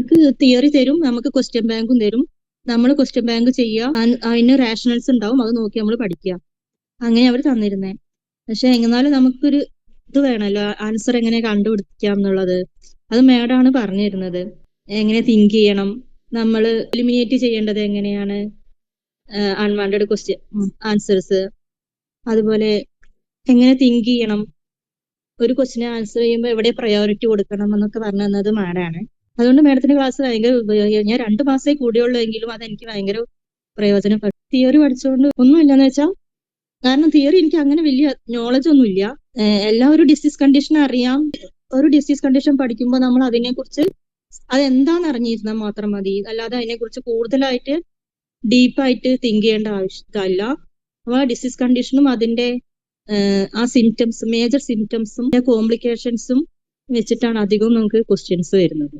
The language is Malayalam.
നമുക്ക് തിയറി തരും, നമുക്ക് ക്വസ്റ്റ്യൻ ബാങ്കും തരും. നമ്മൾ ക്വസ്റ്റ്യൻ ബാങ്ക് ചെയ്യുക, അതിന് റാഷണൽസ് ഉണ്ടാവും, അത് നോക്കി നമ്മൾ പഠിക്കുക. അങ്ങനെ അവർ തന്നിരുന്നേ. പക്ഷെ എങ്ങനാലും നമുക്കൊരു ഇത് വേണമല്ലോ, ആൻസർ എങ്ങനെ കണ്ടുപിടിക്കാം എന്നുള്ളത്. അത് മാഡാണ് പറഞ്ഞിരുന്നത്. എങ്ങനെ തിങ്ക് ചെയ്യണം, നമ്മൾ എലിമിനേറ്റ് ചെയ്യേണ്ടത് എങ്ങനെയാണ്, അൺവാണ്ടഡ് ക്വസ്റ്റ്യൻ ആൻസേഴ്സ്, അതുപോലെ എങ്ങനെ തിങ്ക് ചെയ്യണം, ഒരു ക്വസ്റ്റിനെ ആൻസർ ചെയ്യുമ്പോൾ എവിടെ പ്രയോറിറ്റി കൊടുക്കണം എന്നൊക്കെ പറഞ്ഞു തന്നത് മാഡാണ്. അതുകൊണ്ട് മാഡത്തിന്റെ ക്ലാസ് ഭയങ്കര ഉപയോഗം. ഞാൻ 2 മാസമേ കൂടിയുള്ളൂ എങ്കിലും അതെനിക്ക് ഭയങ്കര പ്രയോജനപ്പെട്ടു. തിയറി പഠിച്ചുകൊണ്ട് ഒന്നുമില്ലെന്ന് വെച്ചാൽ, കാരണം തിയറി എനിക്ക് അങ്ങനെ വലിയ നോളജ് ഒന്നുമില്ല. എല്ലാം ഒരു ഡിസീസ് കണ്ടീഷൻ അറിയാം. ഒരു ഡിസീസ് കണ്ടീഷൻ പഠിക്കുമ്പോൾ നമ്മൾ അതിനെക്കുറിച്ച് അതെന്താന്ന് അറിഞ്ഞിരുന്നാൽ മാത്രം മതി. അല്ലാതെ അതിനെക്കുറിച്ച് കൂടുതലായിട്ട് ഡീപ്പായിട്ട് തിങ്ക് ചെയ്യേണ്ട ആവശ്യമില്ല. അപ്പോൾ ആ ഡിസീസ് കണ്ടീഷനും അതിന്റെ ആ സിംറ്റംസും, മേജർ സിംറ്റംസും കോംപ്ലിക്കേഷൻസും വെച്ചിട്ടാണ് അധികവും നമുക്ക് ക്വസ്റ്റ്യൻസ് വരുന്നത്.